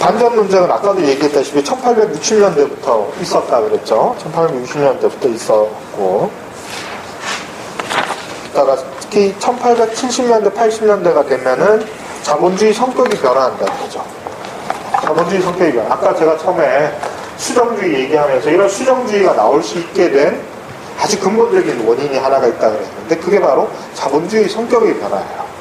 반전 논쟁은 아까도 얘기했다시피 1860년대부터 있었다 그랬죠. 1860년대부터 있었고, 그러다가 특히 1870년대, 80년대가 되면은 자본주의 성격이 변화한다는 거죠. 자본주의 성격이 변화. 아까 제가 처음에 수정주의 얘기하면서 이런 수정주의가 나올 수 있게 된 아주 근본적인 원인이 하나가 있다고 그랬는데, 그게 바로 자본주의 성격의 변화예요.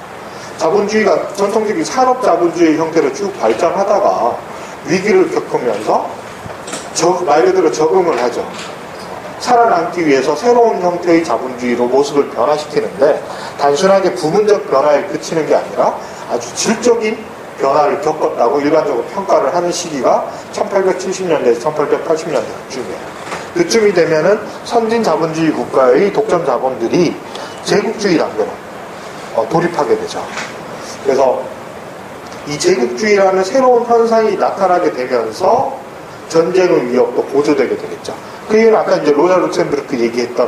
자본주의가 전통적인 산업자본주의 형태로 쭉 발전하다가 위기를 겪으면서 말 그대로 적응을 하죠. 살아남기 위해서 새로운 형태의 자본주의로 모습을 변화시키는데, 단순하게 부분적 변화에 그치는 게 아니라 아주 질적인 변화를 겪었다고 일반적으로 평가를 하는 시기가 1870년대에서 1880년대 쯤이에요. 그쯤이 되면은 선진 자본주의 국가의 독점 자본들이 제국주의 단계로 돌입하게 되죠. 그래서 이 제국주의라는 새로운 현상이 나타나게 되면서 전쟁의 위협도 고조되게 되겠죠. 그 이유는 아까 이제 로자 룩셈부르크 얘기했던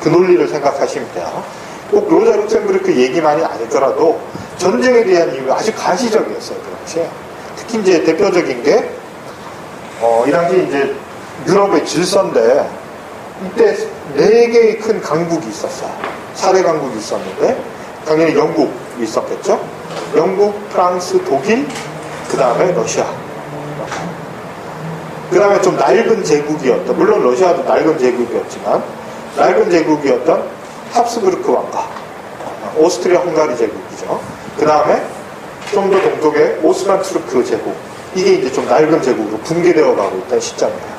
그 논리를 생각하시면 돼요. 꼭 로자 룩셈부르크 얘기만이 아니더라도 전쟁에 대한 이유가 아주 가시적이었어요. 그 당시에. 특히 이제 대표적인 게 이 당시 이제 유럽의 질서인데, 이때 4개의 큰 강국이 있었어요. 4대 강국이 있었는데, 당연히 영국이 있었겠죠. 영국, 프랑스, 독일, 그 다음에 러시아. 그 다음에 좀 낡은 제국이었던, 물론 러시아도 낡은 제국이었지만, 낡은 제국이었던 합스부르크 왕가, 오스트리아 헝가리 제국이죠. 그 다음에 좀 더 동쪽의 오스만 투르크 제국, 이게 이제 좀 낡은 제국으로 붕괴되어 가고 있던 시점이에요.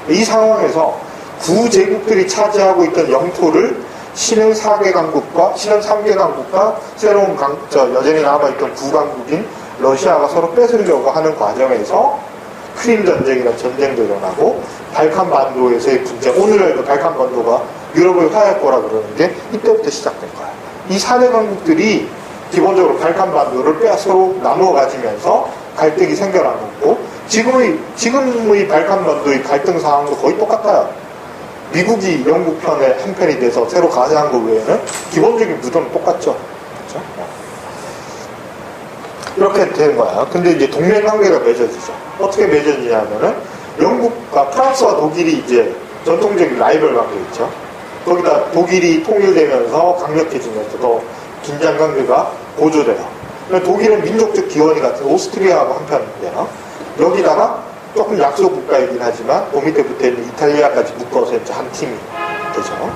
이 상황에서 구제국들이 차지하고 있던 영토를 신흥 4개 강국과 신흥 3개 강국과 새로운 여전히 남아있던 구강국인 러시아가 서로 뺏으려고 하는 과정에서 크림 전쟁이라는 전쟁도 일어나고, 발칸 반도에서의 분쟁, 오늘날도 발칸 반도가 유럽의 화약고라 그러는데 이때부터 시작된 거예요. 이 4대 강국들이 기본적으로 발칸 반도를 서로 나누어 가지면서 갈등이 생겨나고, 지금의 발칸 반도의 갈등 상황도 거의 똑같아요. 미국이 영국 편의 한편이 돼서 새로 가세한 것 외에는 기본적인 구조는 똑같죠. 그렇죠? 이렇게 되는 거야. 근데 이제 동맹 관계가 맺어지죠. 어떻게 맺어지냐면은 영국과 프랑스와 독일이 이제 전통적인 라이벌 관계 있죠. 거기다 독일이 통일되면서 강력해지면서 더 긴장 관계가 고조돼요. 독일은 민족적 기원이 같은 오스트리아하고 한편인데요. 여기다가 조금 약소 국가이긴 하지만 그 밑에 붙어있는 이탈리아까지 묶어서 이제 한 팀이 되죠.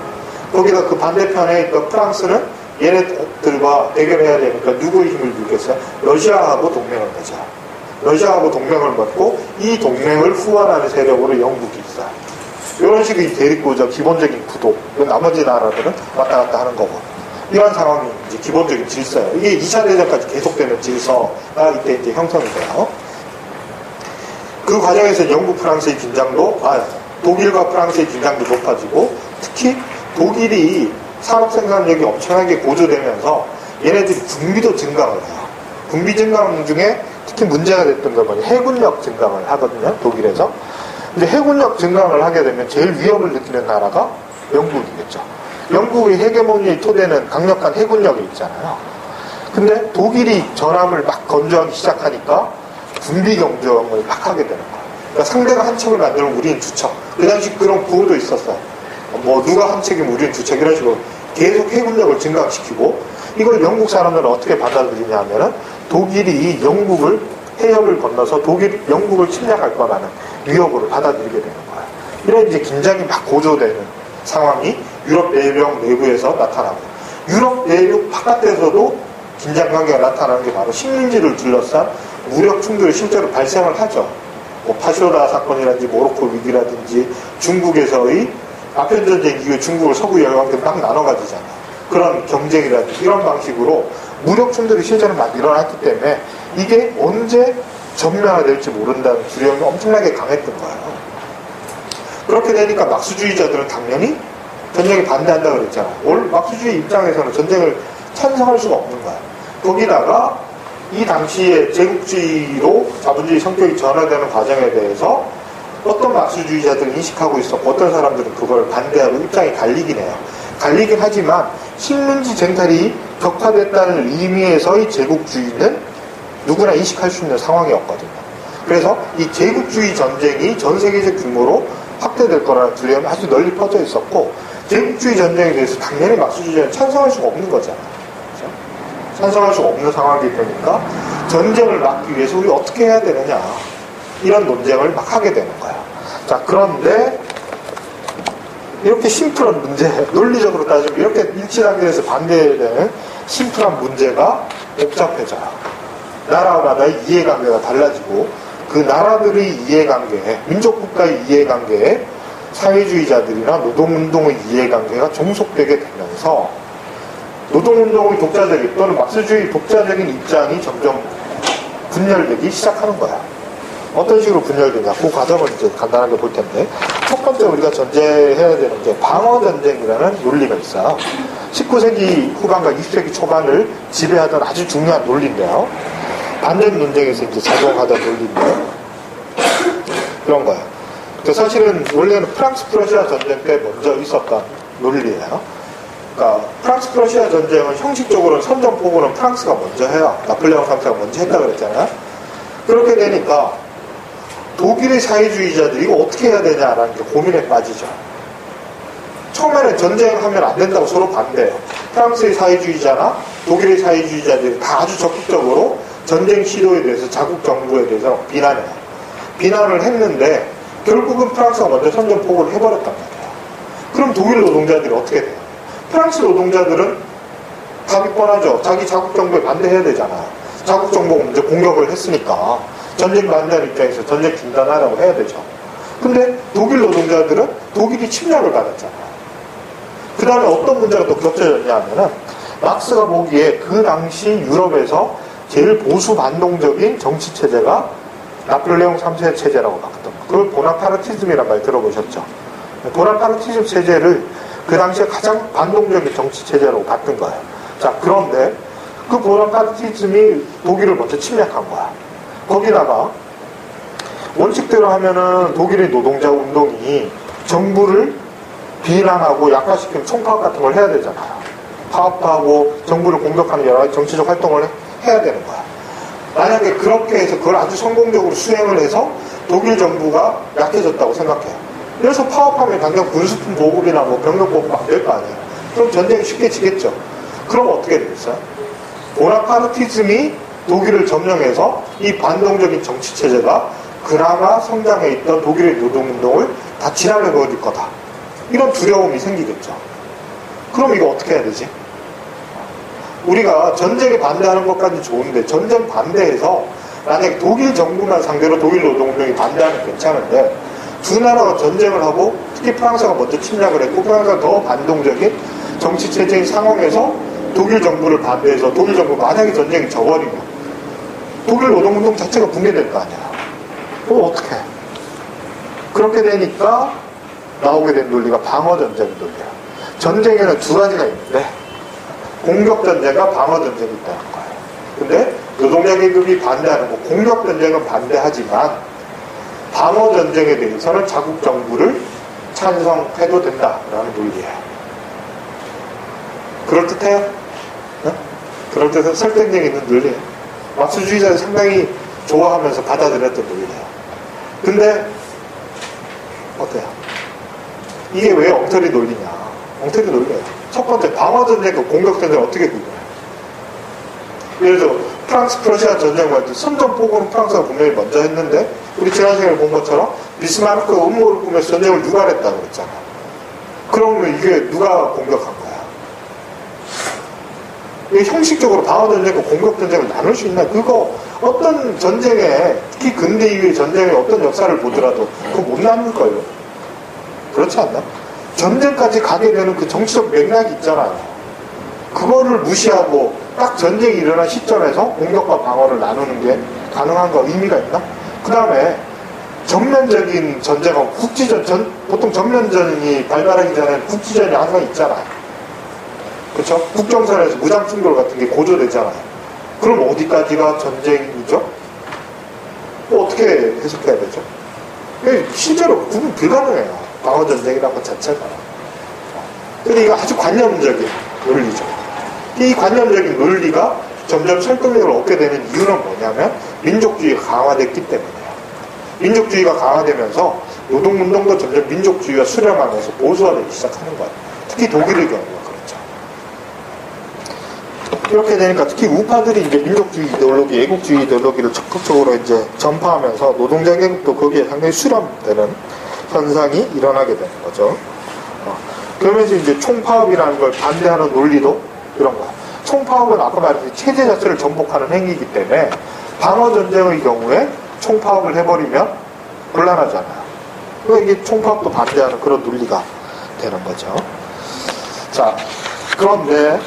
거기다 그 반대편에 있던 프랑스는 얘네들과 대결해야 되니까 누구의 힘을 빌겠어요? 러시아하고 동맹을 맺어요. 러시아하고 동맹을 맺고 이 동맹을 후원하는 세력으로 영국이 있어요. 이런 식의 대립구조 기본적인 구도. 나머지 나라들은 왔다 갔다 하는 거고. 이런 상황이 이제 기본적인 질서예요. 이게 2차 대전까지 계속되는 질서가 이때 이제 형성이 돼요. 그 과정에서 영국, 프랑스의 긴장도, 독일과 프랑스의 긴장도 높아지고, 특히 독일이 산업 생산력이 엄청나게 고조되면서 얘네들이 군비도 증강을 해요. 군비 증강 중에 특히 문제가 됐던 건 뭐냐, 해군력 증강을 하거든요, 독일에서. 근데 해군력 증강을 하게 되면 제일 위협을 느끼는 나라가 영국이겠죠. 영국의 헤게모니의 토대는 강력한 해군력이 있잖아요. 근데 독일이 전함을 막 건조하기 시작하니까 군비 경쟁을 막 하게 되는 거예요. 그러니까 상대가 한 척을 만들면 우리는 두 척. 그 당시 그런 구호도 있었어요. 뭐 누가 한 척이면 우리는 두 척, 이런 식으로 계속 해군력을 증강시키고, 이걸 영국 사람들은 어떻게 받아들이냐 하면은 독일이 영국을 해협을 건너서 영국을 침략할 거라는 위협으로 받아들이게 되는 거예요. 이런 이제 긴장이 막 고조되는 상황이 유럽 내령 내부에서 나타나고, 유럽 내륙 바깥에서도 긴장 관계가 나타나는 게 바로 식민지를 둘러싼 무력 충돌이 실제로 발생을 하죠. 뭐 파쇼라 사건이라든지 모로코 위기라든지 중국에서의 아편전쟁 이후에 중국을 서구 열강들 막 나눠가지잖아요. 그런 경쟁이라든지 이런 방식으로 무력 충돌이 실제로 막 일어났기 때문에 이게 언제 전면화될지 모른다는 두려움이 엄청나게 강했던 거예요. 그렇게 되니까 막수주의자들은 당연히 전쟁에 반대한다고 그랬잖아요. 막수주의 입장에서는 전쟁을 찬성할 수가 없는 거예요. 거기다가 이 당시에 제국주의로 자본주의 성격이 전환되는 과정에 대해서 어떤 막수주의자들은 인식하고 있었고, 어떤 사람들은 그걸 반대하고 입장이 갈리긴 해요. 갈리긴 하지만 식민지 쟁탈이 격화됐다는 의미에서의 제국주의는 누구나 인식할 수 있는 상황이었거든요. 그래서 이 제국주의 전쟁이 전 세계적 규모로 확대될 거라는 두려움이 아주 널리 퍼져 있었고, 제국주의 전쟁에 대해서 당연히 막수주의자는 찬성할 수가 없는 거잖아요. 그렇죠? 찬성할 수가 없는 상황이 되니까 전쟁을 막기 위해서 우리 어떻게 해야 되느냐, 이런 논쟁을 막 하게 되는 거야. 자, 그런데 이렇게 심플한 문제, 논리적으로 따지면 이렇게 일치단계에서 반대되는 심플한 문제가 복잡해져요. 나라와 나라의 이해관계가 달라지고, 그 나라들의 이해관계, 민족국가의 이해관계에 사회주의자들이나 노동운동의 이해관계가 종속되게 되면서 노동운동의 독자적인 또는 막스주의 독자적인 입장이 점점 분열되기 시작하는 거야. 어떤 식으로 분열되냐, 그 과정을 이제 간단하게 볼 텐데, 첫 번째 우리가 전제해야 되는 게 방어전쟁이라는 논리가 있어요. 19세기 후반과 20세기 초반을 지배하던 아주 중요한 논리인데요. 반전 논쟁에서 이제 작용하던 논리인데, 그런 거예요. 사실은 원래는 프랑스 프러시아 전쟁 때 먼저 있었던 논리예요. 그러니까 프랑스 프러시아 전쟁은 형식적으로는 선전포고는 프랑스가 먼저 해요. 나폴레옹 3세가 먼저 했다 그랬잖아요. 그렇게 되니까 독일의 사회주의자들이 이거 어떻게 해야 되냐라는 게 고민에 빠지죠. 처음에는 전쟁하면 안 된다고 서로 반대해요. 프랑스의 사회주의자나 독일의 사회주의자들이 다 아주 적극적으로 전쟁 시도에 대해서 자국 정부에 대해서 비난해요. 비난을 했는데 결국은 프랑스가 먼저 선전포고를 해버렸단 말이에요. 그럼 독일 노동자들이 어떻게 돼요? 프랑스 노동자들은 답이 뻔하죠. 자기 자국 정부에 반대해야 되잖아요. 자국 정부가 먼저 공격을 했으니까 전쟁 반대하는 입장에서 전쟁 중단하라고 해야 되죠. 근데 독일 노동자들은 독일이 침략을 받았잖아요. 그 다음에 어떤 문제가 또 겹쳐졌냐 하면은, 막스가 보기에 그 당시 유럽에서 제일 보수 반동적인 정치 체제가 나폴레옹 3세 체제라고 바꿨던 거. 그걸 보나파르티즘이란 말 들어보셨죠? 보나파르티즘 체제를 그 당시에 가장 반동적인 정치 체제라고 바꾼 거예요. 자, 그런데 그 보나파르티즘이 독일을 먼저 침략한 거야. 거기다가 원칙대로 하면은 독일의 노동자 운동이 정부를 비난하고 약화시키는 총파업 같은 걸 해야 되잖아요. 파업하고 정부를 공격하는 여러 가지 정치적 활동을 해야 되는 거야. 만약에 그렇게 해서 그걸 아주 성공적으로 수행을 해서 독일 정부가 약해졌다고 생각해요. 그래서 파업하면 당장 군수품 보급이나 뭐 병력 보급 막 될 거 아니에요. 그럼 전쟁이 쉽게 지겠죠. 그럼 어떻게 되겠어요? 보나파르티즘이 독일을 점령해서 이 반동적인 정치체제가 그나마 성장해 있던 독일의 노동운동을 다 진압해 버릴 거다. 이런 두려움이 생기겠죠. 그럼 이거 어떻게 해야 되지? 우리가 전쟁에 반대하는 것까지 좋은데, 전쟁 반대해서 만약에 독일 정부만 상대로 독일 노동운동이 반대하면 괜찮은데, 두 나라가 전쟁을 하고 특히 프랑스가 먼저 침략을 했고 프랑스가 더 반동적인 정치체제인 상황에서 독일 정부를 반대해서 독일 정부 만약에 전쟁이 져버리면 독일 노동운동 자체가 붕괴될 거 아니야. 그럼 어떡해? 그렇게 되니까 나오게 된 논리가 방어전쟁 논리야. 전쟁에는 두 가지가 있는데 공격전쟁과 방어전쟁이 있다는 거예요. 근데 노동자 계급이 반대하는 거, 공격전쟁은 반대하지만 방어전쟁에 대해서는 자국 정부를 찬성해도 된다라는 논리예요. 그럴듯해요? 네? 그럴듯한 설득력 있는 논리예요. 막스주의자들 상당히 좋아하면서 받아들였던 논리예요. 근데 어때요? 이게 왜 엉터리 논리냐? 엉터리 논리예요. 첫 번째, 방어전쟁과 공격전쟁을 어떻게 구분해요? 예를 들어 프랑스 프러시아 전쟁 할 때 선전포고는 프랑스가 분명히 먼저 했는데, 우리 지난 시간에 본 것처럼 비스마르크가 음모를 꾸며서 전쟁을 유발했다고 그랬잖아요. 그러면 이게 누가 공격한 거야? 이게 형식적으로 방어전쟁과 공격전쟁을 나눌 수 있나? 그거 어떤 전쟁에, 특히 근대 이후의 전쟁의 어떤 역사를 보더라도 그거 못 나눌걸요. 그렇지 않나? 전쟁까지 가게 되는 그 정치적 맥락이 있잖아요. 그거를 무시하고 딱 전쟁이 일어난 시점에서 공격과 방어를 나누는 게 가능한 거 의미가 있나? 그 다음에 전면적인 전쟁하고 국지전, 보통 전면전이 발발하기 전에 국지전이 항상 있잖아요. 그렇죠? 국정선에서 무장 충돌 같은 게 고조되잖아요. 그럼 어디까지가 전쟁이죠? 뭐 어떻게 해석해야 되죠? 실제로 구분 불가능해요. 방어전쟁이라는 것 자체가. 근데 이거 아주 관념적인 논리죠. 이 관념적인 논리가 점점 설득력을 얻게 되는 이유는 뭐냐면 민족주의가 강화됐기 때문이에요. 민족주의가 강화되면서 노동운동도 점점 민족주의가 수렴하면서 보수화되기 시작하는 거예요. 특히 독일의 경우가 그렇죠. 이렇게 되니까 특히 우파들이 이제 민족주의 이데올로기, 애국주의 이데올로기를 적극적으로 이제 전파하면서 노동자계급도 거기에 상당히 수렴되는 현상이 일어나게 되는 거죠. 그러면서 이제 총파업이라는 걸 반대하는 논리도 이런 거야. 총파업은 아까 말했듯이 체제 자체를 전복하는 행위이기 때문에 방어전쟁의 경우에 총파업을 해버리면 곤란하잖아요. 그러니까 이게 총파업도 반대하는 그런 논리가 되는 거죠. 자, 그런데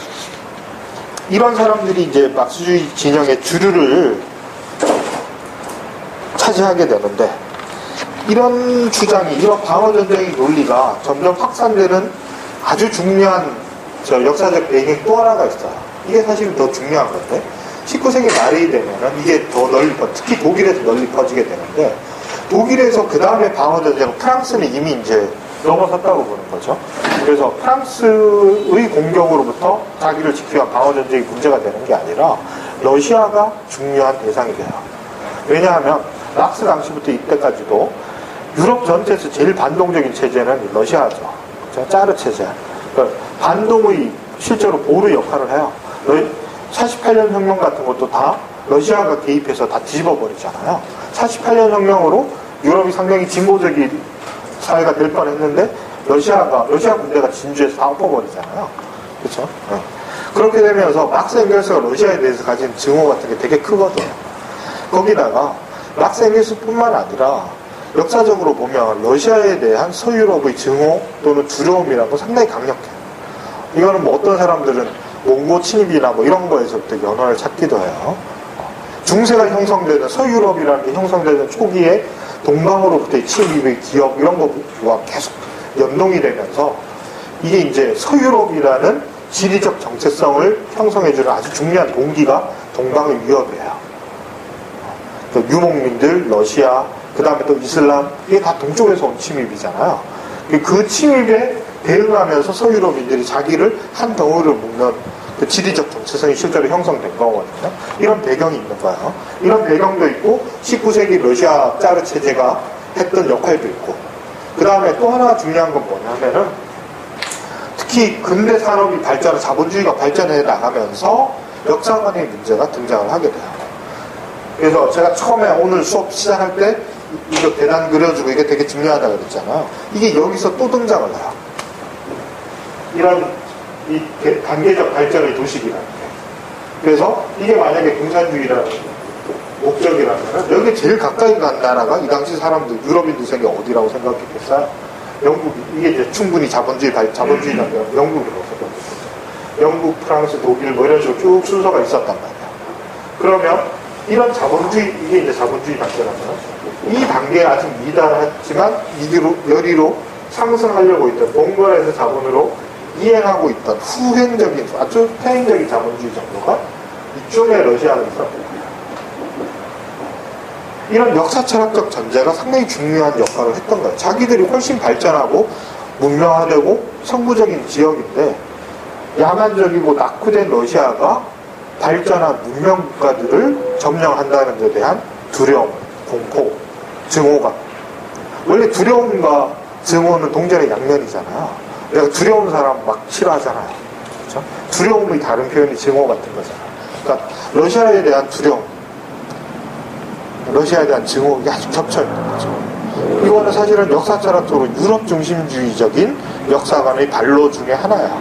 이런 사람들이 이제 막스주의 진영의 주류를 차지하게 되는데 이런 주장이, 이런 방어전쟁의 논리가 점점 확산되는 아주 중요한 역사적 배경이 또 하나가 있어요. 이게 사실은 더 중요한 건데 19세기 말이 되면은 이게 더 널리 특히 독일에서 널리 퍼지게 되는데 독일에서 그 다음에 방어전쟁은 프랑스는 이미 이제 넘어섰다고 보는 거죠. 그래서 프랑스의 공격으로부터 자기를 지키기 위한 방어전쟁이 문제가 되는 게 아니라 러시아가 중요한 대상이 돼요. 왜냐하면 낙스 당시부터 이때까지도 유럽 전체에서 제일 반동적인 체제는 러시아죠. 그렇죠? 짜르 체제. 그러니까 반동의 실제로 보루 역할을 해요. 48년 혁명 같은 것도 다 러시아가 개입해서 다 뒤집어버리잖아요. 48년 혁명으로 유럽이 상당히 진보적인 사회가 될 뻔했는데 러시아 군대가 진주에서 다 엎어버리잖아요. 그렇죠? 그렇게 되면서 막스 앵겔스가 러시아에 대해서 가진 증오 같은 게 되게 크거든요. 거기다가 막스 앵겔스뿐만 아니라 역사적으로 보면 러시아에 대한 서유럽의 증오 또는 두려움이라는 건 상당히 강력해요. 이거는 뭐 어떤 사람들은 몽고 침입이나 뭐 이런 거에서부터 연원을 찾기도 해요. 중세가 형성되는 서유럽이라는 게 형성되는 초기에 동방으로부터의 침입의 기억 이런 거와 계속 연동이 되면서 이게 이제 서유럽이라는 지리적 정체성을 형성해주는 아주 중요한 동기가 동방의 위협이에요. 유목민들, 러시아, 그 다음에 또 이슬람, 이게 다 동쪽에서 온 침입이잖아요. 그 침입에 대응하면서 서유럽인들이 자기를 한 덩어리로 묶는 그 지리적 정체성이 실제로 형성된 거거든요. 이런 배경이 있는 거예요. 이런 배경도 있고 19세기 러시아 짜르 체제가 했던 역할도 있고 그 다음에 또 하나 중요한 건 뭐냐면은 특히 근대 산업이 발전, 자본주의가 발전해 나가면서 역사관의 문제가 등장을 하게 돼요. 그래서 제가 처음에 오늘 수업 시작할 때 이거 대단 그려주고 이게 되게 중요하다고 그랬잖아요. 이게 여기서 또 등장을 해요. 이런 이 단계적 발전의 도식이라는 게. 그래서 이게 만약에 공산주의라는 목적이라면 여기 제일 가까이 간 나라가 이 당시 사람들, 유럽인들 생각이 어디라고 생각했겠어요? 영국이. 이게 이제 충분히 자본주의 단계가 영국이라고 생각했겠죠. 영국, 프랑스, 독일 뭐 이런 식으로 쭉 순서가 있었단 말이에요. 그러면 이런 자본주의, 이게 이제 자본주의 단계라면 이 단계에 아직 미달했지만 여리로 상승하려고 있던 봉건에서 자본으로 이행하고 있던 후행적인, 아주 퇴행적인 자본주의 정도가 이쪽에 러시아는 있었던 거예요. 이런 역사철학적 전제가 상당히 중요한 역할을 했던 거예요. 자기들이 훨씬 발전하고 문명화되고 성부적인 지역인데 야만적이고 낙후된 러시아가 발전한 문명 국가들을 점령한다는 데 대한 두려움, 공포, 증오가. 원래 두려움과 증오는 동전의 양면이잖아요. 내가 두려운 사람 막 싫어하잖아요. 그렇죠? 두려움의 다른 표현이 증오 같은 거잖아요. 그러니까 러시아에 대한 두려움, 러시아에 대한 증오가 아주 겹쳐있는 거죠. 이거는 사실은 역사철학적으로 유럽 중심주의적인 역사관의 발로 중에 하나야.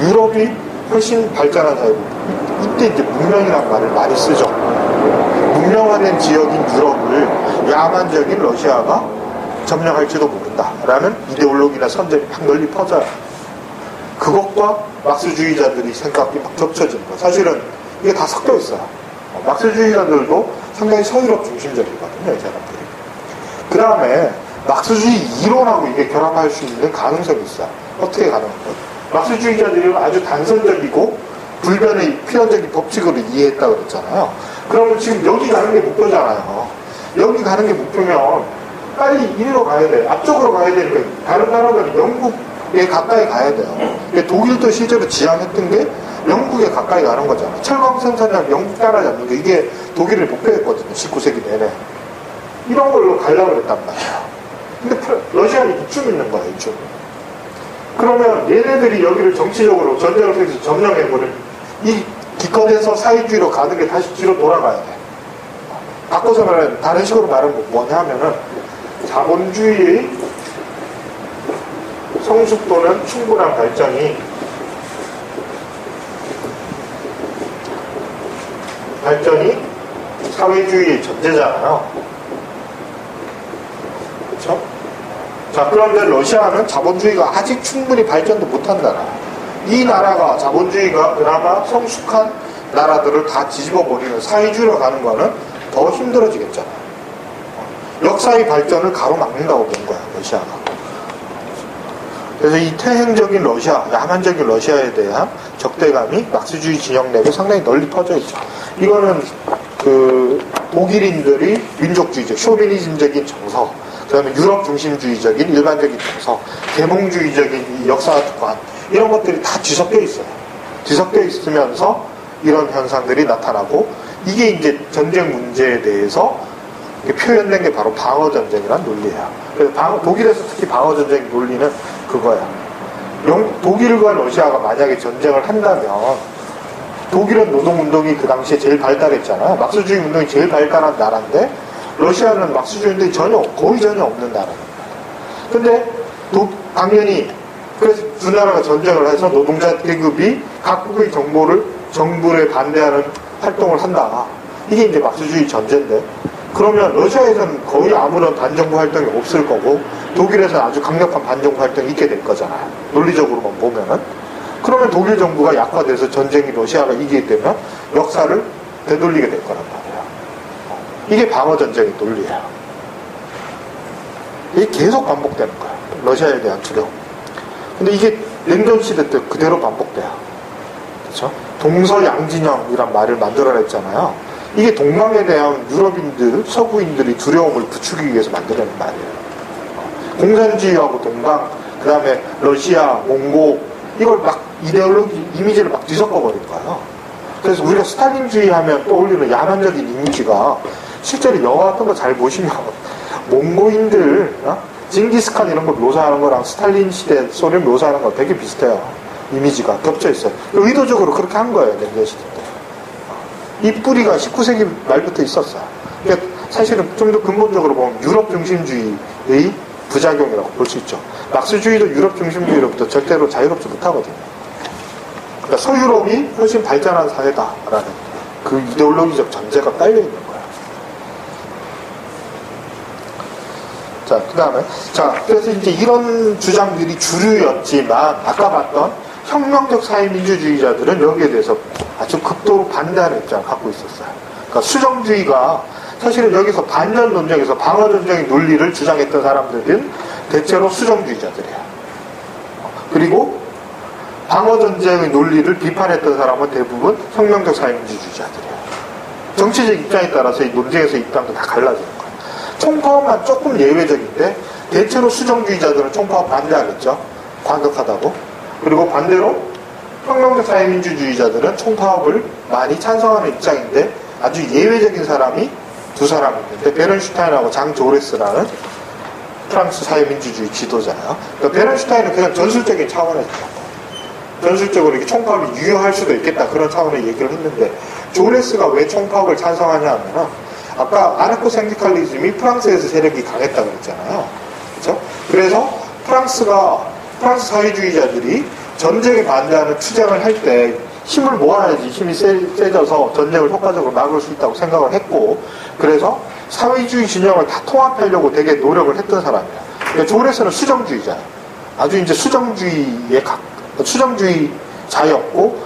유럽이 훨씬 발전한 사회고 이때 이제 문명이라는 말을 많이 쓰죠. 문명화된 지역인 유럽을 야만적인 러시아가 점령할지도 모른다라는 이데올로기나 선전이 막 널리 퍼져요. 그것과 막스주의자들이 생각이 막 겹쳐지는 거예요. 사실은 이게 다 섞여 있어요. 막스주의자들도 상당히 서유럽 중심적이거든요, 이 사람들이. 그 다음에 막스주의 이론하고 이게 결합할 수 있는 가능성이 있어요. 어떻게 가능할까요? 막스주의자들은 아주 단선적이고 불변의 필연적인 법칙으로 이해했다고 그랬잖아요. 그러면 지금 여기 가는 게 목표잖아요. 여기 가는 게 목표면 빨리 이리로 가야 돼요. 앞쪽으로 가야 되니까 다른 나라들은 영국에 가까이 가야 돼요. 독일도 실제로 지향했던 게 영국에 가까이 가는 거잖아요. 철강 생산량 영국 따라잡는 게 이게 독일의 목표였거든요. 19세기 내내. 이런 걸로 가려고 했단 말이에요. 근데 러시아는 이쯤 있는 거예요, 이쯤. 그러면 얘네들이 여기를 정치적으로 전쟁을 통해서 점령해버리면 이 기껏해서 사회주의로 가는 게 다시 뒤로 돌아가야 돼. 바꿔서 말하면, 다른 식으로 말하면 뭐냐 하면은, 자본주의의 성숙도는 충분한 발전이 사회주의의 전제잖아요. 그렇죠? 자, 그런데 러시아는 자본주의가 아직 충분히 발전도 못한 나라. 이 나라가 자본주의가 그나마 성숙한 나라들을 다 뒤집어버리는 사회주의로 가는 거는 더 힘들어지겠잖아요. 역사의 발전을 가로막는다고 본 거야, 러시아가. 그래서 이 퇴행적인 러시아, 야만적인 러시아에 대한 적대감이 막스주의 진영 내에 상당히 널리 퍼져 있죠. 이거는 독일인들이 민족주의적, 쇼비니즘적인 정서, 그 다음에 유럽 중심주의적인 일반적인 정서, 계몽주의적인 이 역사관, 이런 것들이 다 뒤섞여 있어요. 뒤섞여 있으면서 이런 현상들이 나타나고, 이게 이제 전쟁 문제에 대해서 표현된 게 바로 방어전쟁이란 논리예요. 그래서 독일에서 특히 방어전쟁 논리는 그거야. 독일과 러시아가 만약에 전쟁을 한다면, 독일은 노동운동이 그 당시에 제일 발달했잖아요. 막스주의 운동이 제일 발달한 나라인데, 러시아는 막스주의 운동이 거의 전혀 없는 나라입니다. 근데, 당연히, 그래서 두 나라가 전쟁을 해서 노동자 계급이 각국의 정부를 반대하는 활동을 한다. 이게 이제 막스주의 전제인데, 그러면 러시아에서는 거의 아무런 반정부 활동이 없을 거고, 독일에서는 아주 강력한 반정부 활동이 있게 될 거잖아요. 논리적으로만 보면은. 그러면 독일 정부가 약화돼서 전쟁이 러시아가 이기게 되면 역사를 되돌리게 될 거란 말이에요. 이게 방어전쟁의 논리예요. 이게 계속 반복되는 거예요. 러시아에 대한 두려움. 근데 이게 냉전 시대 때 그대로 반복돼요. 그렇죠? 동서양진영이란 말을 만들어냈잖아요. 이게 동방에 대한 유럽인들, 서구인들이 두려움을 부추기기 위해서 만들어낸 말이에요. 공산주의하고 동방, 그 다음에 러시아, 몽고, 이걸 막 이미지를 막 뒤섞어버린 거예요. 그래서 우리가 스탈린주의 하면 떠올리는 야만적인 이미지가 실제로 영화 같은 거 잘 보시면 몽고인들, 징기스칸 이런 걸 묘사하는 거랑 스탈린 시대 소련 묘사하는 거 되게 비슷해요. 이미지가 겹쳐 있어요. 의도적으로 그렇게 한 거예요, 냉전 시대 때. 이 뿌리가 19세기 말부터 있었어요. 그러니까 사실은 좀 더 근본적으로 보면 유럽 중심주의의 부작용이라고 볼 수 있죠. 막스주의도 유럽 중심주의로부터 절대로 자유롭지 못하거든요. 그러니까 서유럽이 훨씬 발전한 사회다라는 그 이데올로기적 전제가 깔려있는 거예요. 자, 그 다음에, 그래서 이제 이런 주장들이 주류였지만, 아까 봤던 혁명적 사회민주주의자들은 여기에 대해서 아주 극도로 반대하는 입장을 갖고 있었어요. 그러니까 수정주의가 사실은 여기서 반전 논쟁에서 방어 전쟁의 논리를 주장했던 사람들은 대체로 수정주의자들이에요. 그리고 방어 전쟁의 논리를 비판했던 사람은 대부분 혁명적 사회민주주의자들이에요. 정치적 입장에 따라서 이 논쟁에서 입장도 다 갈라지는 거예요. 총파업만 조금 예외적인데 대체로 수정주의자들은 총파업 반대하겠죠. 과격하다고. 그리고 반대로 혁명적 사회민주주의자들은 총파업을 많이 찬성하는 입장인데 아주 예외적인 사람이 두 사람 있는데 베른슈타인하고 장 조레스라는 프랑스 사회민주주의 지도자예요. 그러니까 베른슈타인은 그냥 전술적인 차원에서 전술적으로 이렇게 총파업이 유효할 수도 있겠다 그런 차원의 얘기를 했는데 조레스가 왜 총파업을 찬성하냐 하면은 아까 아나코 생디칼리즘이 프랑스에서 세력이 강했다 그랬잖아요. 그렇죠? 그래서 프랑스 사회주의자들이 전쟁에 반대하는 투쟁을 할 때 힘을 모아야지 힘이 세져서 전쟁을 효과적으로 막을 수 있다고 생각을 했고 그래서 사회주의 진영을 다 통합하려고 되게 노력을 했던 사람이에요. 그러니까 조레스는 수정주의자예요. 아주 이제 수정주의자였고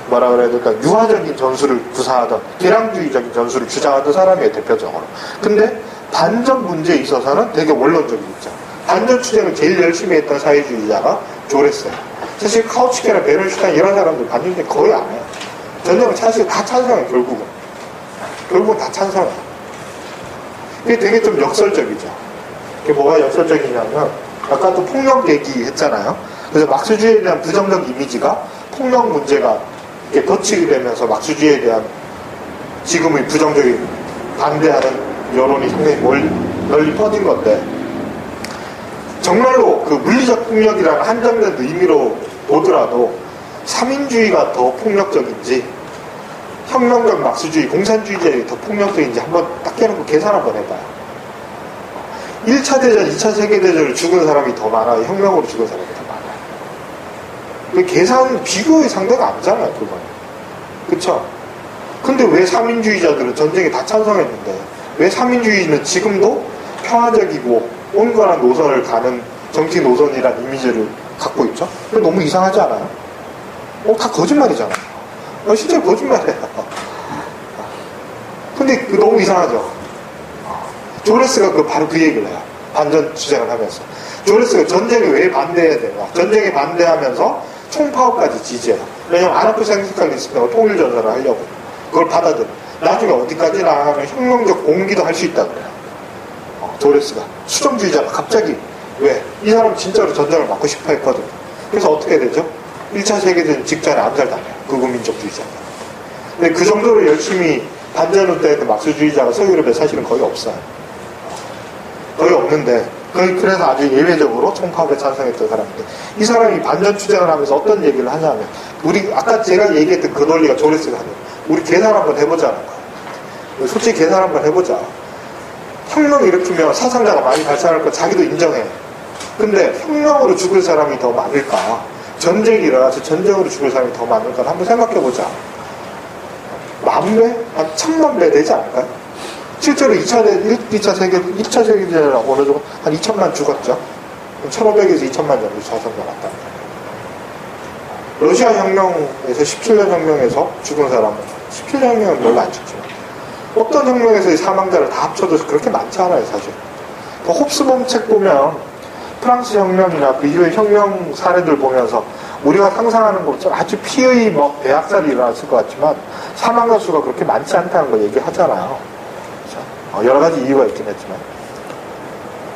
뭐라 그래야 될까 유화적인 전술을 구사하던 개량주의적인 전술을 주장하던 사람이에요. 대표적으로. 근데 반전 문제에 있어서는 되게 원론적인 입장. 반전 투쟁을 제일 열심히 했던 사회주의자가 조레스예요. 사실 카우치케나 베른슈타인 이런 사람들 반전투쟁 거의 안 해요. 전쟁을 사실 다 찬성해요. 결국은 다 찬성해요. 그게 되게 좀 역설적이죠. 그게 뭐가 역설적이냐면 아까도 폭력 얘기했잖아요. 그래서 막스주의에 대한 부정적 이미지가 폭력 문제가 이렇게 덧치게 되면서 막스주의에 대한 지금의 부정적인 반대하는 여론이 상당히 널리 퍼진 건데, 정말로 그 물리적 폭력이라는 한정된 의미로 보더라도 3인주의가 더 폭력적인지 혁명적 막스주의, 공산주의자들이 더 폭력적인지 한번 딱 깨놓고 계산 한번 해봐요. 1차 대전, 2차 세계대전을 죽은 사람이 더 많아요? 혁명으로 죽은 사람이 더 많아요? 그 계산, 비교의 상대가 아니잖아요, 그건. 그쵸? 근데 왜 3인주의자들은 전쟁에 다 찬성했는데, 왜 3인주의는 지금도 평화적이고 온건한 노선을 가는 정치 노선이라는 이미지를 갖고 있죠? 너무 이상하지 않아요? 다 거짓말이잖아요. 실제로 거짓말이에요. 근데 너무 이상하죠? 조레스가 바로 그 얘기를 해요. 반전 주장을 하면서. 조레스가 전쟁에 왜 반대해야 되나? 전쟁에 반대하면서 총파업까지 지지해요. 왜냐면 아랍 생각하겠습니다. 통일전선을 하려고. 그걸 받아들여. 나중에 어디까지나 하면 혁명적 공기도 할 수 있다 그래요. 조레스가. 수정주의자가 갑자기 왜? 이 사람은 진짜로 전쟁을 막고 싶어 했거든. 그래서 어떻게 되죠? 1차 세계대전 직전에 암살당해요. 극우민족주의자가. 근데 그 정도로 열심히 반전을 때했던 막스주의자가 서유럽에 사실은 거의 없어요. 거의 없는데, 그래서 아주 예외적으로 총파업에 찬성했던 사람인데, 이 사람이 반전 주장을 하면서 어떤 얘기를 하냐면, 우리, 아까 제가 얘기했던 그 논리가 조레스가 하는, 우리 계산 한번 해보자는 거예요. 솔직히 계산 한번 해보자. 혁명 일으키면 사상자가 많이 발생할 거 자기도 인정해. 근데 혁명으로 죽을 사람이 더 많을까? 전쟁이 일어나서 전쟁으로 죽을 사람이 더 많을까? 한번 생각해보자. 10,000배? 한 1,000,000배 되지 않을까요? 실제로 1차 세계대전 어느 정도 한 2,000만 죽었죠. 1,500에서 2,000만 정도 사상자 났다. 러시아 혁명에서 17년 혁명에서 죽은 사람은 17년 혁명은 별로 안 죽지만 어떤 혁명에서의 사망자를 다 합쳐도 그렇게 많지 않아요, 사실. 홉스범 책 보면 프랑스 혁명이나 그 이후의 혁명 사례들 보면서 우리가 상상하는 것처럼 아주 피의 대학살이 일어났을 것 같지만 사망자 수가 그렇게 많지 않다는 걸 얘기하잖아요. 그렇죠? 여러 가지 이유가 있긴 했지만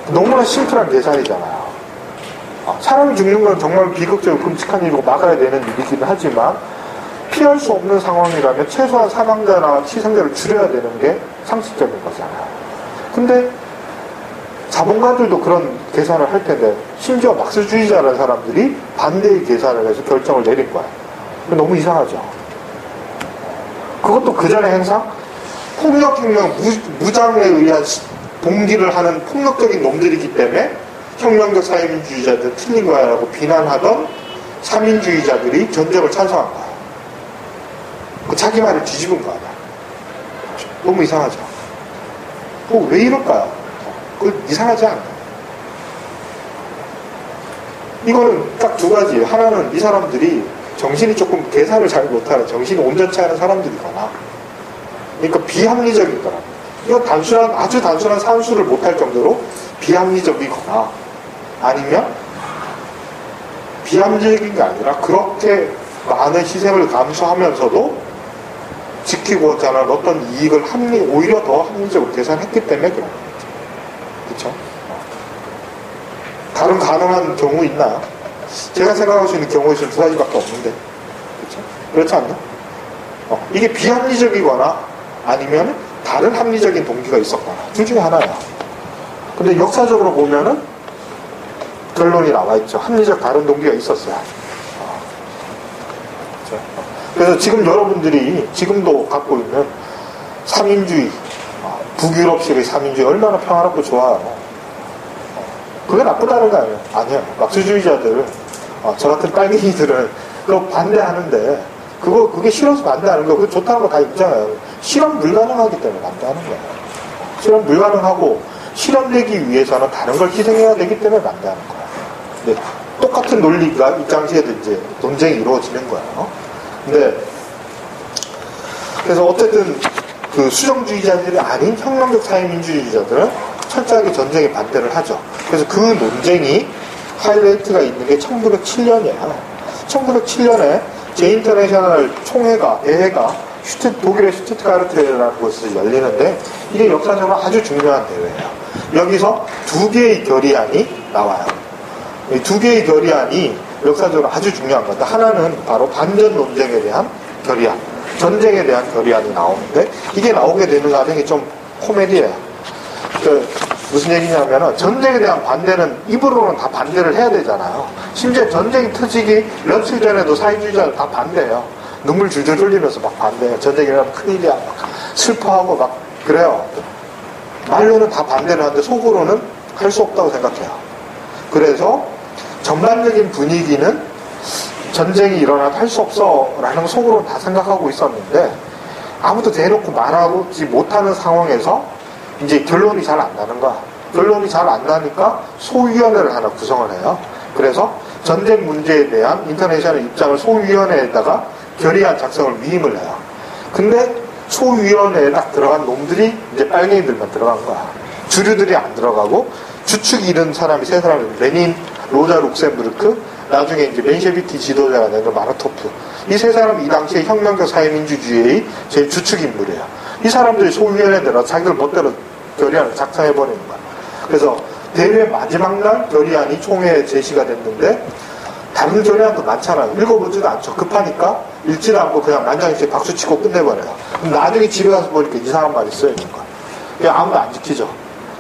너무나 심플한 계산이잖아요. 사람이 죽는 건 정말 비극적이고 끔찍한 일이고 막아야 되는 일이긴 하지만 피할 수 없는 상황이라면 최소한 사망자나 희생자를 줄여야 되는 게 상식적인 거잖아요. 근데 자본가들도 그런 계산을 할 텐데 심지어 막스주의자라는 사람들이 반대의 계산을 해서 결정을 내린 거예요. 너무 이상하죠. 그것도 그 전의 행상? 폭력혁명, 무장에 의한 동기를 하는 폭력적인 놈들이기 때문에 혁명적 사회민주주의자들은 틀린 거야 라고 비난하던 3인주의자들이 전쟁을 찬성한 거야. 자기 말을 뒤집은 거 아니야. 너무 이상하죠. 왜 이럴까요? 이상하지 않아요. 이거는 딱 두 가지예요. 하나는 이 사람들이 정신이 조금 계산을 잘 못하는, 정신이 온전치 않은 사람들이거나, 그러니까 비합리적인 거라. 이건 아주 단순한 산수를 못할 정도로 비합리적이거나, 아니면 비합리적인 게 아니라 그렇게 많은 희생을 감수하면서도 지키고자 하는 어떤 이익을 오히려 더 합리적으로 계산했기 때문에 그런 거죠. 그렇죠? 다른 가능한 경우 있나요? 제가 생각할 수 있는 경우에 두 가지밖에 없는데, 그렇죠? 그렇지 않나? 이게 비합리적이거나 아니면 다른 합리적인 동기가 있었거나 둘 중에 하나야. 근데 역사적으로 보면은 결론이 나와 있죠. 합리적 다른 동기가 있었어요. 그렇죠? 그래서 지금 여러분들이 지금도 갖고 있는 3인주의, 북유럽식의 3인주의 얼마나 평화롭고 좋아요. 그게 나쁘다는 거 아니에요? 아니에요. 막스주의자들, 저 같은 빨갱이들은 그거 반대하는데, 그게 싫어서 반대하는 거, 그거 좋다는 거 다 있잖아요. 실현 불가능하기 때문에 반대하는 거예요. 실현 불가능하고, 실현되기 위해서는 다른 걸 희생해야 되기 때문에 반대하는 거예요. 근데 똑같은 논리가 이 당시에도 이제 논쟁이 이루어지는 거예요. 근데, 그래서 어쨌든, 그 수정주의자들이 아닌 혁명적 사회민주주의자들은 철저하게 전쟁에 반대를 하죠. 그래서 그 논쟁이 하이라이트가 있는 게 1907년이에요. 1907년에 제2인터내셔널 대회가 독일의 슈투트가르트라는 곳에서 열리는데 이게 역사적으로 아주 중요한 대회예요. 여기서 두 개의 결의안이 나와요. 이 두 개의 결의안이 역사적으로 아주 중요한 겁니다. 하나는 바로 반전 논쟁에 대한 결의안, 전쟁에 대한 결의안이 나오는데 이게 나오게 되는 과정이 좀 코미디예요. 무슨 얘기냐면은 전쟁에 대한 반대는 입으로는 다 반대를 해야 되잖아요. 심지어 전쟁이 터지기 며칠 전에도 사회주의자들 다 반대해요. 눈물 줄줄 흘리면서 막 반대해요. 전쟁이라면 큰일이야. 막 슬퍼하고 막 그래요. 말로는 다 반대를 하는데 속으로는 할 수 없다고 생각해요. 그래서 전반적인 분위기는 전쟁이 일어나도 할 수 없어 라는 속으로는 다 생각하고 있었는데 아무도 대놓고 말하지 못하는 상황에서 이제 결론이 잘 안 나는 거야. 결론이 잘 안 나니까 소위원회를 하나 구성을 해요. 그래서 전쟁 문제에 대한 인터내셔널 입장을 소위원회에다가 결의안 작성을 위임을 해요. 근데 소위원회에 딱 들어간 놈들이 이제 빨갱이들만 들어간 거야. 주류들이 안 들어가고 주축 이른 사람이 세 사람이 레닌, 로자 룩셈부르크, 나중에 이제 멘셰비키 지도자가 되는 마르토프. 이 세 사람이 이 당시에 혁명적 사회민주주의의 제일 주축 인물이에요. 이 사람들이 소위원회에 들어 자기들 멋대로 결의안을 작성해버리는 거야. 그래서 대회 마지막 날 결의안이 총회에 제시가 됐는데 다른 결의안도 많잖아요. 읽어보지도 않죠. 급하니까 읽지도 않고 그냥 만장일치 박수치고 끝내버려요. 그럼 나중에 집에 가서 보니까 이상한 말이 쓰여있는 거야. 그냥 아무도 안 지키죠.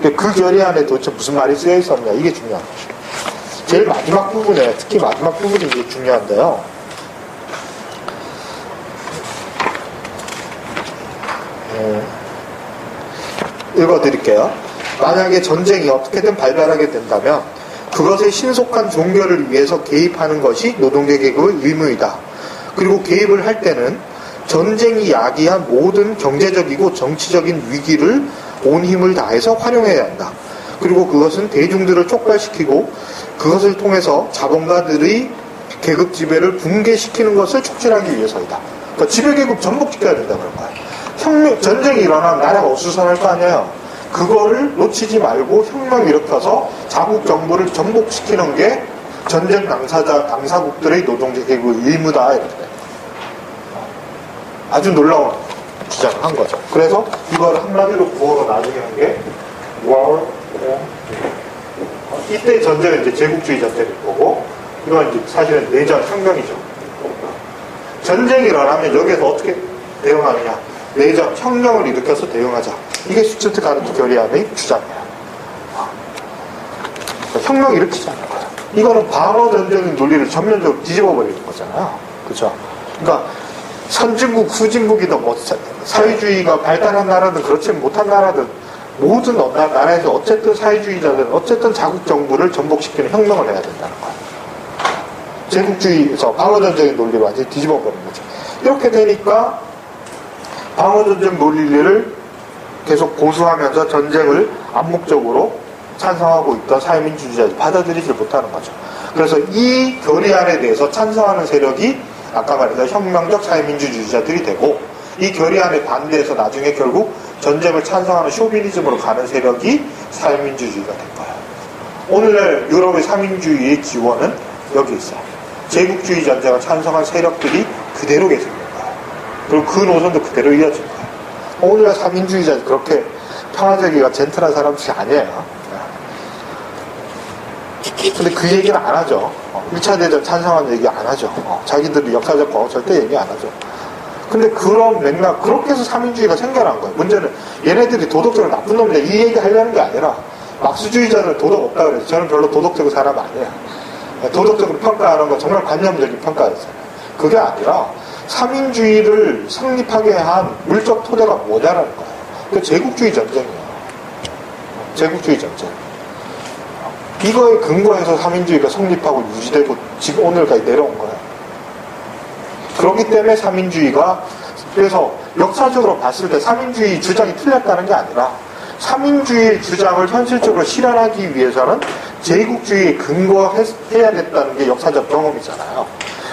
그 결의안에 도대체 무슨 말이 쓰여있었냐, 이게 중요한 거죠. 제일 마지막 부분에, 특히 마지막 부분이 이게 중요한데요. 읽어드릴게요. 만약에 전쟁이 어떻게든 발발하게 된다면 그것의 신속한 종결을 위해서 개입하는 것이 노동계 계급의 의무이다. 그리고 개입을 할 때는 전쟁이 야기한 모든 경제적이고 정치적인 위기를 온 힘을 다해서 활용해야 한다. 그리고 그것은 대중들을 촉발시키고 그것을 통해서 자본가들의 계급 지배를 붕괴시키는 것을 촉진하기 위해서이다. 그러니까 지배계급 전복시켜야 된다 그런 거야. 전쟁이 일어나면 나라가 어수선할 거 아니에요. 그거를 놓치지 말고 혁명 일으켜서 자국 정부를 전복시키는 게 전쟁 당사국들의 노동계 계급의 의무다. 이렇게. 아주 놀라운 주장을 한 거죠. 그래서 이걸 한마디로 구호로 나중에 한 게 War on 이때 전쟁은 이제 제국주의자 때릴 거고 이건 이제 사실은 내전 혁명이죠. 전쟁이 일어나면 여기에서 어떻게 대응하느냐. 내전 혁명을 일으켜서 대응하자. 이게 슈투트가르트 결의안의 주장이에요. 혁명 일으키자는 거예요. 이거는 방어 전쟁의 논리를 전면적으로 뒤집어 버리는 거잖아요. 그렇죠? 그러니까 선진국, 후진국이든 뭐 사회주의가 발달한 나라든 그렇지 못한 나라든 모든 나라에서 어쨌든 사회주의자들은 어쨌든 자국 정부를 전복시키는 혁명을 해야 된다는 거예요. 제국주의에서 방어전쟁의 논리를 완전히 뒤집어 버리는 거죠. 이렇게 되니까 방어전쟁 논리를 계속 고수하면서 전쟁을 암묵적으로 찬성하고 있던 사회민주주의자들이 받아들이지 못하는 거죠. 그래서 이 결의안에 대해서 찬성하는 세력이 아까 말했던 혁명적 사회민주주의자들이 되고 이 결의안에 반대해서 나중에 결국 전쟁을 찬성하는 쇼비니즘으로 가는 세력이 사회민주주의가 된 거예요. 오늘날 유럽의 사민주의의 기원은 여기 있어요. 제국주의 전쟁을 찬성한 세력들이 그대로 계속 있는 거예요. 그리고 그 노선도 그대로 이어진 거예요. 오늘날 사민주의자는 그렇게 평화적이가 젠틀한 사람들이 아니에요. 근데 그 얘기는 안 하죠. 1차 대전 찬성하는 얘기 안 하죠. 자기들이 역사적 과거 절대 얘기 안 하죠. 근데 그런 맥락, 그렇게 해서 사민주의가 생겨난 거예요. 문제는 얘네들이 도덕적으로 나쁜 놈인데 이 얘기 하려는 게 아니라 막스주의자는 도덕 없다 그래서 저는 별로 도덕적인 사람 아니에요. 도덕적으로 평가하는 건 정말 관념적인 평가였어요. 그게 아니라 사민주의를 성립하게 한 물적 토대가 뭐냐라는 거예요. 그 제국주의 전쟁이에요. 제국주의 전쟁. 이거에 근거해서 사민주의가 성립하고 유지되고 지금 오늘까지 내려온 거예요. 그렇기 때문에 사민주의가, 그래서 역사적으로 봤을 때 사민주의 주장이 틀렸다는 게 아니라 사민주의 주장을 현실적으로 실현하기 위해서는 제국주의에 근거해야 됐다는 게 역사적 경험이잖아요.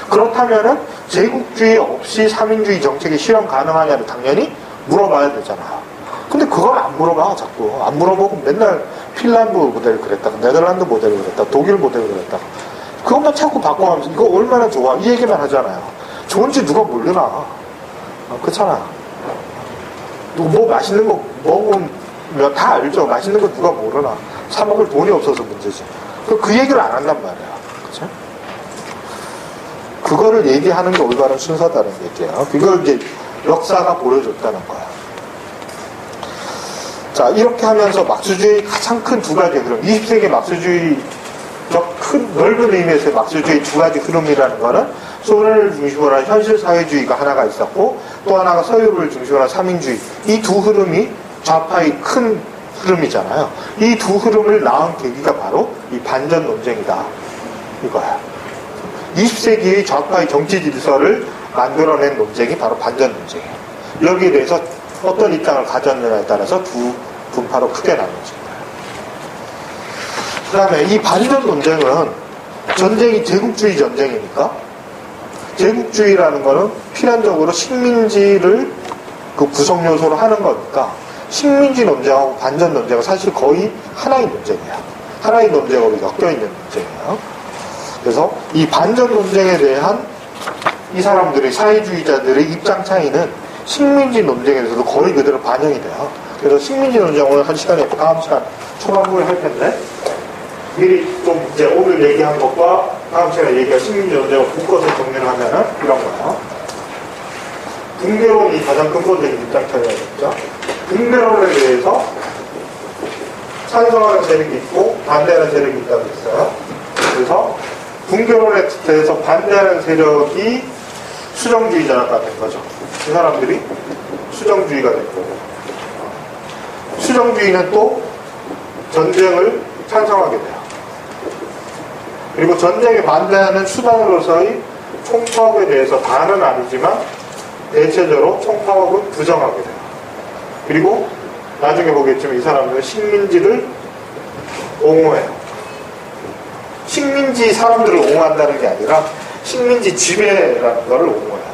그렇다면은 제국주의 없이 사민주의 정책이 실현 가능하냐를 당연히 물어봐야 되잖아요. 근데 그걸 안 물어봐, 자꾸. 안 물어보고 맨날 핀란드 모델 그랬다가, 네덜란드 모델 그랬다가, 독일 모델 그랬다가. 그것만 자꾸 바꿔가면서 이거 얼마나 좋아. 이 얘기만 하잖아요. 좋은지 누가 모르나. 그렇잖아. 뭐 맛있는 거 먹으면 다 알죠. 맛있는 거 누가 모르나. 사 먹을 돈이 없어서 문제지. 그 얘기를 안 한단 말이야. 그쵸? 그거를 얘기하는 게 올바른 순서다는 얘기예요. 그걸 이제 역사가 보여줬다는 거야. 자, 이렇게 하면서 막스주의 가장 큰 두 가지 흐름, 20세기 막스주의 큰 넓은 의미에서의 막스주의 두 가지 흐름이라는 거는 소련을 중심으로 한 현실사회주의가 하나가 있었고, 또 하나가 서유를 중심으로 한 삼인주의. 이 두 흐름이 좌파의 큰 흐름이잖아요. 이 두 흐름을 낳은 계기가 바로 이 반전 논쟁이다, 이거야. 20세기의 좌파의 정치 질서를 만들어낸 논쟁이 바로 반전 논쟁이에요. 여기에 대해서 어떤 입장을 가졌느냐에 따라서 두 분파로 크게 나눠진 거예요. 그 다음에 이 반전 논쟁은 전쟁이 제국주의 전쟁이니까, 제국주의라는 거는 필연적으로 식민지를 그 구성 요소로 하는 거니까, 식민지 논쟁하고 반전 논쟁은 사실 거의 하나의 논쟁이에요. 하나의 논쟁으로 엮여있는 논쟁이에요. 그래서 이 반전 논쟁에 대한 이 사람들의, 사회주의자들의 입장 차이는 식민지 논쟁에서도 거의 그대로 반영이 돼요. 그래서 식민지 논쟁 오늘 한 시간에, 다음 시간 초반부에 할 텐데, 미리 좀 이제 오늘 얘기한 것과 다음 시간에 얘기한 식민지 논쟁을 묶어서 정리를 하면은 이런 거예요. 붕괴론이 가장 근본적인 입장 차이가 있죠. 붕괴론에 대해서 찬성하는 세력이 있고 반대하는 세력이 있다고 했어요. 그래서 붕괴론에 대해서 반대하는 세력이 수정주의자가 된 거죠. 그 사람들이 수정주의가 된 거고, 수정주의는 또 전쟁을 찬성하게 돼요. 그리고 전쟁에 반대하는 수단으로서의 총파업에 대해서 다는 아니지만 대체적으로 총파업은 부정하게 돼요. 그리고 나중에 보겠지만 이 사람들은 식민지를 옹호해요. 식민지 사람들을 옹호한다는 게 아니라 식민지 지배라는 것을 옹호해요.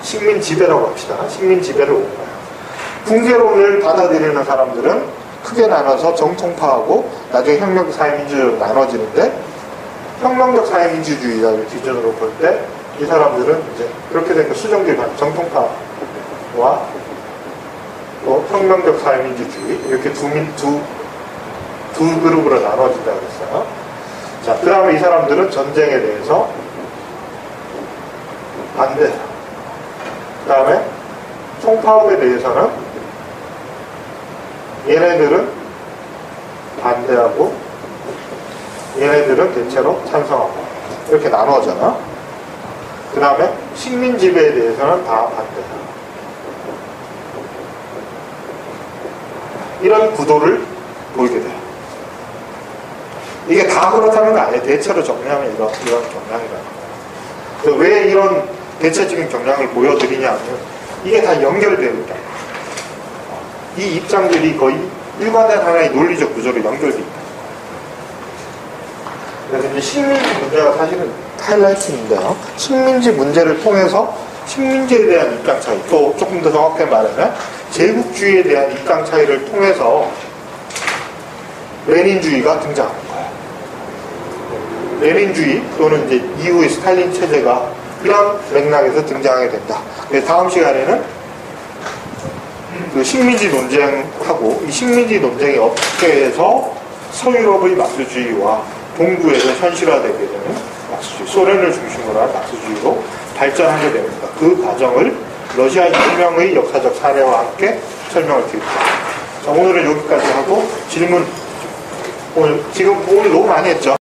식민 지배라고 합시다. 식민 지배를 옹호해요. 붕괴론을 받아들이는 사람들은 크게 나눠서 정통파하고 나중에 혁명적 사회민주주의로 나눠지는데, 혁명적 사회민주주의자를 기준으로 볼 때 이 사람들은 이제 그렇게 된 거 수정주의 정통파와 또 혁명적 사회민주주의 이렇게 두 그룹으로 나눠진다고 했어요. 자, 그 다음에 이 사람들은 전쟁에 대해서 반대해요. 그 다음에 총파업에 대해서는 얘네들은 반대하고 얘네들은 대체로 찬성하고 이렇게 나눠잖아. 그 다음에 식민지배에 대해서는 다 반대해요. 이런 구도를 보이게 돼요. 이게 다 그렇다는 거 아니에요. 대체로 정리하면 이런 경향이라는 거예요. 왜 이런 대체적인 경향을 보여드리냐면 이게 다 연결되어 있다. 이 입장들이 거의 일관된 하나의 논리적 구조로 연결되어 있다. 그래서 이제 식민지 문제가 사실은 하이라이트인데요. 식민지 문제를 통해서 식민지에 대한 입장 차이, 또 조금 더 정확하게 말하면 제국주의에 대한 입장 차이를 통해서 레닌주의가 등장하는 거예요. 레닌주의 또는 이제 이후의 스탈린 체제가 이런 맥락에서 등장하게 된다. 그래서 다음 시간에는 그 식민지 논쟁하고 이 식민지 논쟁이 어떻게 해서 서유럽의 막스주의와 동구에서 현실화되게 되는 막스주의, 소련을 중심으로 한 막스주의로 발전하게 됩니다. 그 과정을 러시아 혁명의 역사적 사례와 함께 설명을 드립니다. 자, 오늘은 여기까지 하고 질문, 오늘 너무 많이 했죠?